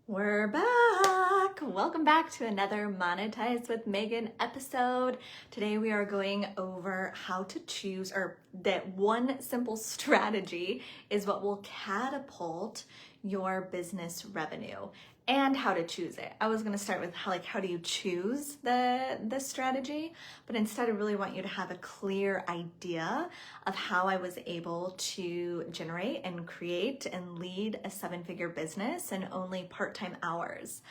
We're back! Welcome back to another Monetize with Megan episode. Today we are going over how to choose, or that one simple strategy is what will catapult your business revenue and how to choose it. I was going to start with how do you choose the strategy, but instead I really want you to have a clear idea of how I was able to generate and create and lead a 7-figure business in only part-time hours.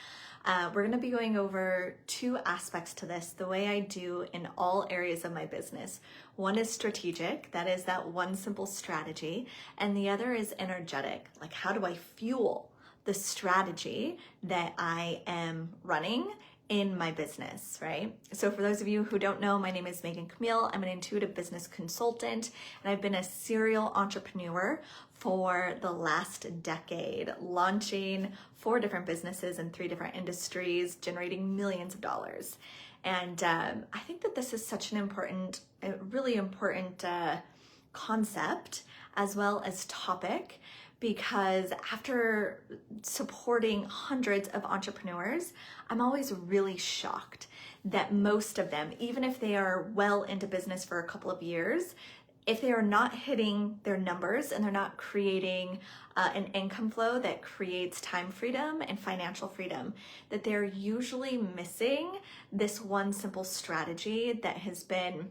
We're going to be going over two aspects to this, the way I do in all areas of my business. One is strategic, that is that one simple strategy, and the other is energetic, like how do I fuel the strategy that I am running in my business, right? So for those of you who don't know, my name is Megan Camille. I'm an intuitive business consultant, and I've been a serial entrepreneur for the last decade, launching 4 different businesses in 3 different industries, generating millions of dollars. And I think that this is such an important, really important concept as well as topic, because after supporting hundreds of entrepreneurs, I'm always really shocked that most of them, even if they are well into business for a couple of years, if they are not hitting their numbers and they're not creating an income flow that creates time freedom and financial freedom, that they're usually missing this one simple strategy that has been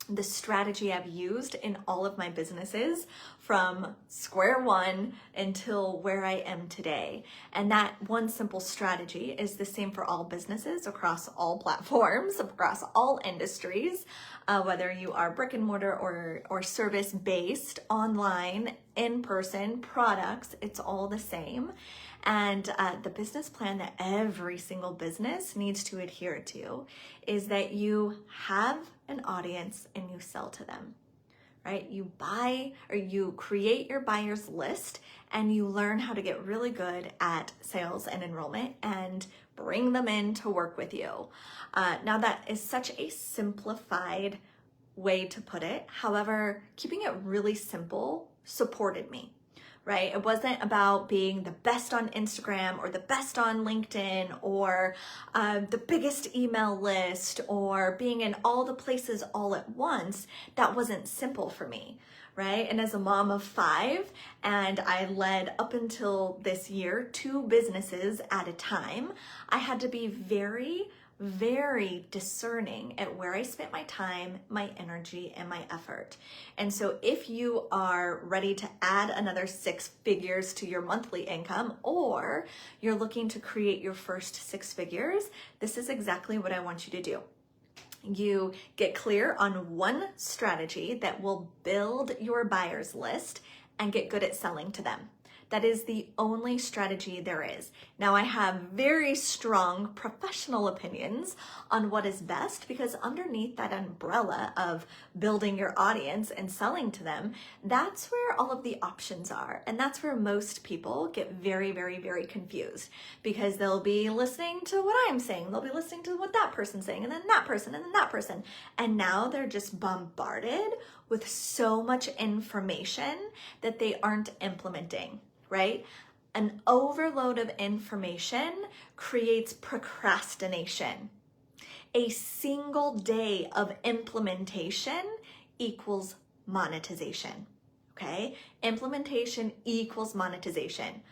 the strategy I've used in all of my businesses from square one until where I am today. And that one simple strategy is the same for all businesses across all platforms, across all industries, whether you are brick and mortar or service-based, online, in-person, products, it's all the same. And the business plan that every single business needs to adhere to is that you have an audience and you sell to them, right? You buy or you create your buyer's list and you learn how to get really good at sales and enrollment and bring them in to work with you. Now that is such a simplified way to put it. However, keeping it really simple supported me. Right? It wasn't about being the best on Instagram or the best on LinkedIn or the biggest email list or being in all the places all at once. That wasn't simple for me, right? And as a mom of 5, and I led up until this year 2 businesses at a time, I had to be very discerning at where I spent my time, my energy, and my effort. And so if you are ready to add another 6 figures to your monthly income, or you're looking to create your first 6 figures, this is exactly what I want you to do. You get clear on one strategy that will build your buyer's list and get good at selling to them. That is the only strategy there is. Now, I have very strong professional opinions on what is best, because underneath that umbrella of building your audience and selling to them, that's where all of the options are. And that's where most people get very confused, because they'll be listening to what I'm saying. They'll be listening to what that person's saying, and then that person, and then that person. And now they're just bombarded with so much information that they aren't implementing. Right? An overload of information creates procrastination. A single day of implementation equals monetization. Okay? Implementation equals monetization.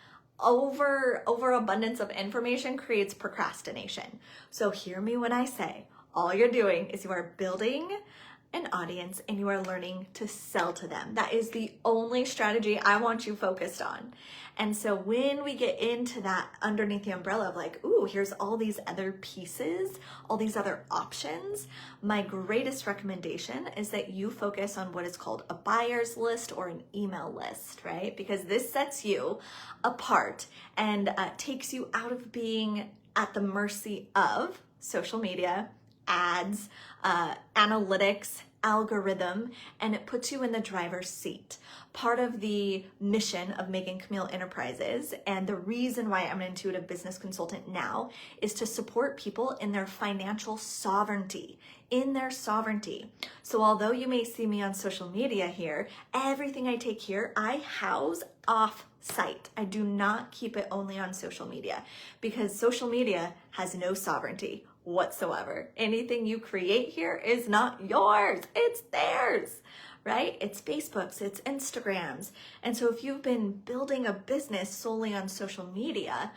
Overabundance of information creates procrastination. So hear me when I say, all you're doing is you are building an audience and you are learning to sell to them. That is the only strategy I want you focused on. And so when we get into that underneath the umbrella of like, ooh, here's all these other pieces, all these other options, my greatest recommendation is that you focus on what is called a buyer's list or an email list, right? Because this sets you apart and takes you out of being at the mercy of social media, ads, analytics, algorithm, and it puts you in the driver's seat. Part of the mission of Megan Camille Enterprises, and the reason why I'm an intuitive business consultant now, is to support people in their financial sovereignty, So although you may see me on social media here, everything I take here, I house off site. I do not keep it only on social media, because social media has no sovereignty whatsoever. Anything you create here is not yours, it's theirs, right? It's Facebook's, it's Instagram's. And so if you've been building a business solely on social media,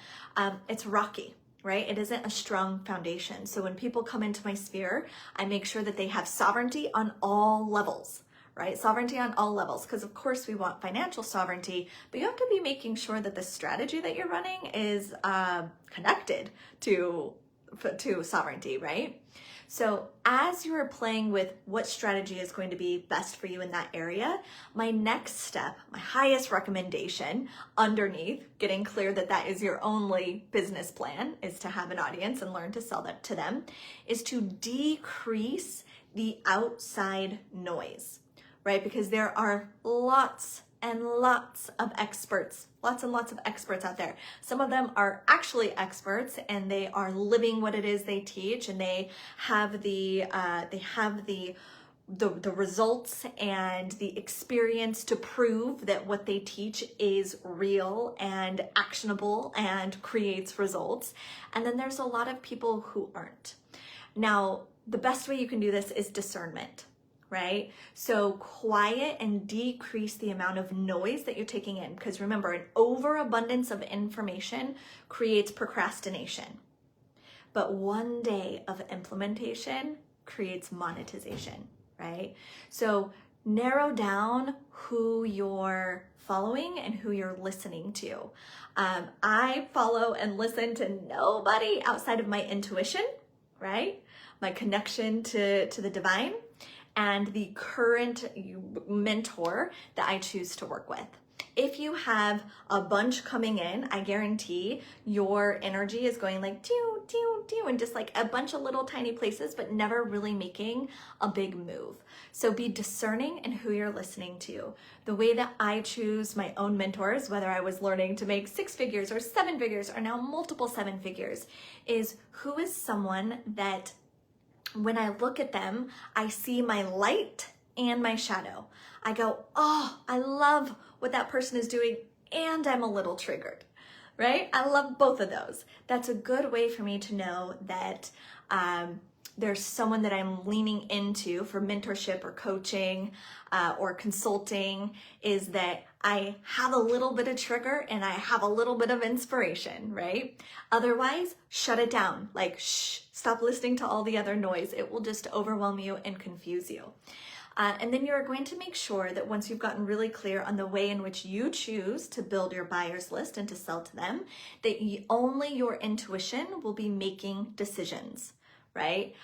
it's rocky, right? It isn't a strong foundation. So when people come into my sphere, I make sure that they have sovereignty on all levels, right? Sovereignty on all levels, because of course we want financial sovereignty, but you have to be making sure that the strategy that you're running is connected to sovereignty, right? So as you're playing with what strategy is going to be best for you in that area, my next step, my highest recommendation underneath getting clear that that is your only business plan, is to have an audience and learn to sell that to them, is to decrease the outside noise, right? Because there are lots and lots of experts, lots and lots of experts out there. Some of them are actually experts and they are living what it is they teach, and they have the results and the experience to prove that what they teach is real and actionable and creates results. And then there's a lot of people who aren't. Now, the best way you can do this is discernment, right? So quiet and decrease the amount of noise that you're taking in, because remember, an overabundance of information creates procrastination. But one day of implementation creates monetization, right? So narrow down who you're following and who you're listening to. I follow and listen to nobody outside of my intuition, right? My connection to the divine, and the current mentor that I choose to work with. If you have a bunch coming in, I guarantee your energy is going like doo, doo, doo, and just like a bunch of little tiny places, but never really making a big move. So be discerning in who you're listening to. The way that I choose my own mentors, whether I was learning to make 6 figures or 7 figures or now multiple 7 figures, is who is someone that when I look at them, I see my light and my shadow. I go, oh, I love what that person is doing, and I'm a little triggered, right? I love both of those. That's a good way for me to know that there's someone that I'm leaning into for mentorship or coaching or consulting, is that I have a little bit of trigger and I have a little bit of inspiration, right? Otherwise, shut it down. Like, shh, stop listening to all the other noise. It will just overwhelm you and confuse you. And then you're going to make sure that once you've gotten really clear on the way in which you choose to build your buyer's list and to sell to them, that only your intuition will be making decisions, right?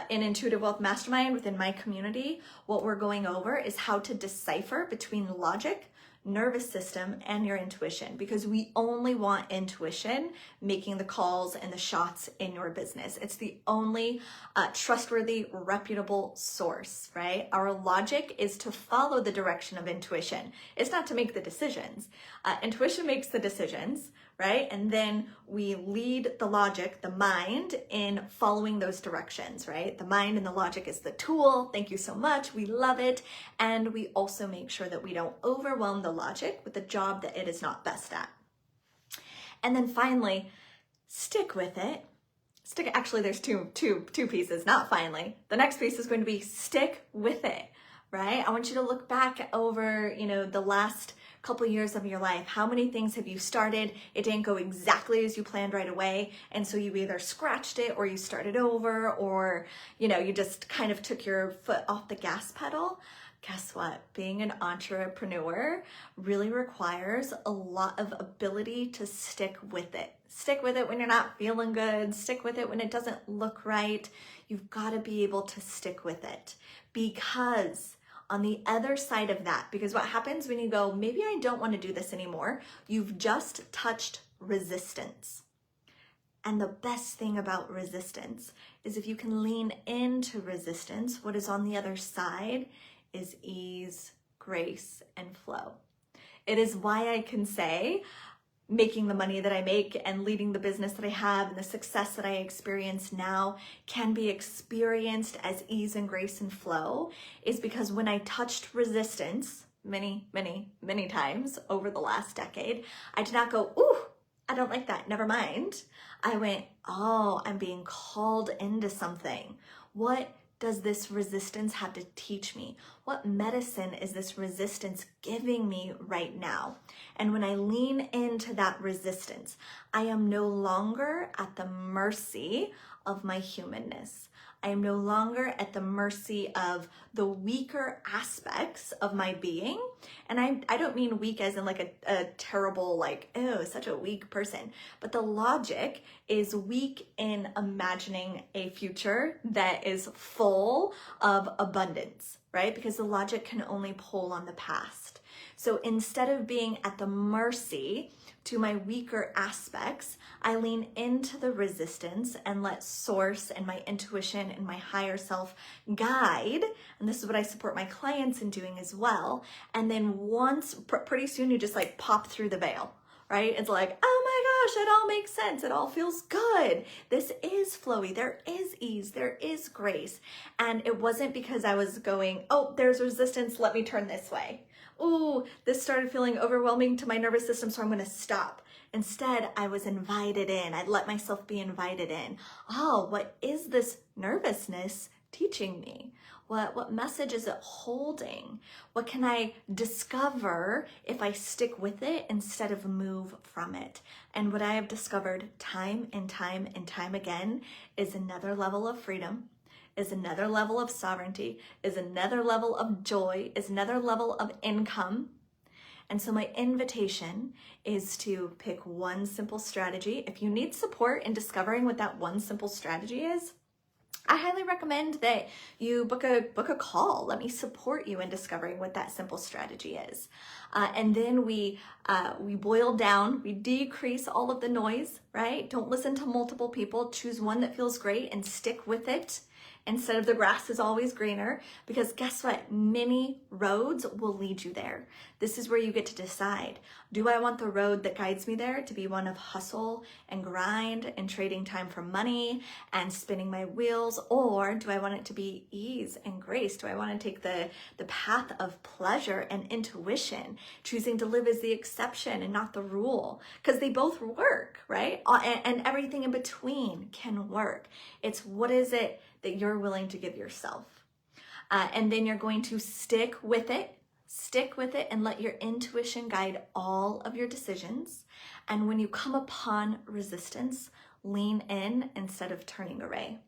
In Intuitive Wealth Mastermind, within my community, what we're going over is how to decipher between logic, nervous system, and your intuition, because we only want intuition making the calls and the shots in your business. It's the only trustworthy, reputable source, right? Our logic is to follow the direction of intuition. It's not to make the decisions. Intuition makes the decisions, right? And then we lead the logic, the mind, in following those directions, right? The mind and the logic is the tool. Thank you so much. We love it. And we also make sure that we don't overwhelm the logic with the job that it is not best at. And then finally, stick with it. Actually, there's two pieces, not finally. The next piece is going to be stick with it, right? I want you to look back over, the last couple years of your life. How many things have you started? It didn't go exactly as you planned right away. And so you either scratched it or you started over, or, you just kind of took your foot off the gas pedal. Guess what? Being an entrepreneur really requires a lot of ability to stick with it. Stick with it when you're not feeling good. Stick with it when it doesn't look right. You've got to be able to stick with it, because on the other side of that, because what happens when you go, maybe I don't want to do this anymore, you've just touched resistance. And the best thing about resistance is if you can lean into resistance, what is on the other side is ease, grace, and flow. It is why I can say making the money that I make and leading the business that I have and the success that I experience now can be experienced as ease and grace and flow, is because when I touched resistance many, many, many times over the last decade, I did not go, ooh, I don't like that, never mind. I went, oh, I'm being called into something. What does this resistance have to teach me? What medicine is this resistance giving me right now? And when I lean into that resistance, I am no longer at the mercy of my humanness. I am no longer at the mercy of the weaker aspects of my being. And I don't mean weak as in like a terrible, like, oh, such a weak person. But the logic is weak in imagining a future that is full of abundance, right? Because the logic can only pull on the past. So instead of being at the mercy to my weaker aspects, I lean into the resistance and let source and my intuition and my higher self guide. And this is what I support my clients in doing as well. And then once, pretty soon you just like pop through the veil, right? It's like, oh my gosh, it all makes sense. It all feels good. This is flowy. There is ease. There is grace. And it wasn't because I was going, oh, there's resistance. Let me turn this way. Ooh, this started feeling overwhelming to my nervous system, so I'm going to stop. Instead, I was invited in. I'd let myself be invited in. Oh, what is this nervousness teaching me? What message is it holding? What can I discover if I stick with it instead of move from it? And what I have discovered time and time and time again is another level of freedom, is another level of sovereignty, is another level of joy, is another level of income. And so my invitation is to pick one simple strategy. If you need support in discovering what that one simple strategy is, I highly recommend that you book a call. Let me support you in discovering what that simple strategy is. And then we boil down, we decrease all of the noise, right? Don't listen to multiple people. Choose one that feels great and stick with it instead of the grass is always greener, because guess what? Many roads will lead you there. This is where you get to decide. Do I want the road that guides me there to be one of hustle and grind and trading time for money and spinning my wheels? Or do I want it to be ease and grace? Do I want to take the path of pleasure and intuition, choosing to live as the exception and not the rule? Because they both work, right? And everything in between can work. It's what is it that you're willing to give yourself. And then you're going to stick with it and let your intuition guide all of your decisions. And when you come upon resistance, lean in instead of turning away.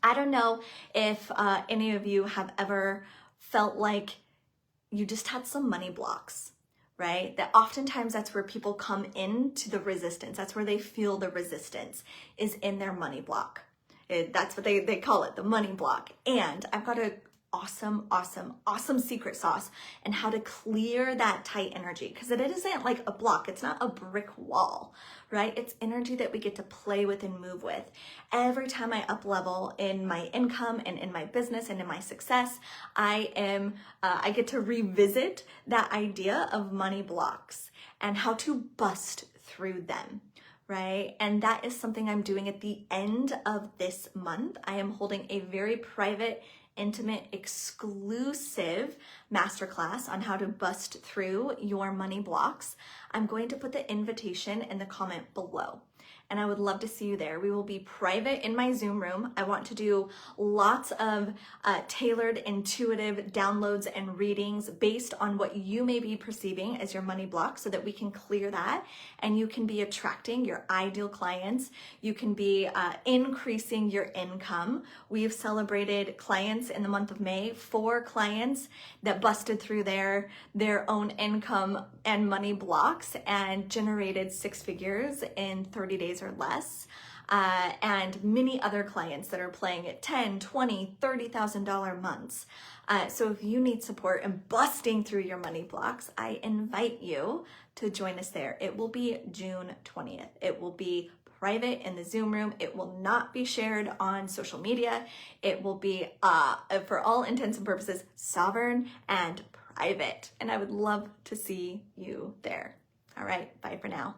I don't know if any of you have ever felt like you just had some money blocks, right? That oftentimes that's where people come into the resistance. That's where they feel the resistance is in their money block. That's what they call it, the money block. And I've got a awesome secret sauce and how to clear that tight energy, because it isn't like a block. It's not a brick wall, right? It's energy that we get to play with and move with. Every time I up level in my income and in my business and in my success, I get to revisit that idea of money blocks and how to bust through them. Right? And that is something I'm doing at the end of this month. I am holding a very private, intimate, exclusive masterclass on how to bust through your money blocks. I'm going to put the invitation in the comment below. And I would love to see you there. We will be private in my Zoom room. I want to do lots of tailored, intuitive downloads and readings based on what you may be perceiving as your money block, so that we can clear that and you can be attracting your ideal clients. You can be increasing your income. We've celebrated clients in the month of May, 4 clients that busted through their own income and money blocks and generated 6 figures in 30 days or less, and many other clients that are playing at $10,000, $20,000, $30,000 months. So if you need support in busting through your money blocks, I invite you to join us there. It will be June 20th. It will be private in the Zoom room. It will not be shared on social media. It will be, for all intents and purposes, sovereign and private. And I would love to see you there. All right, bye for now.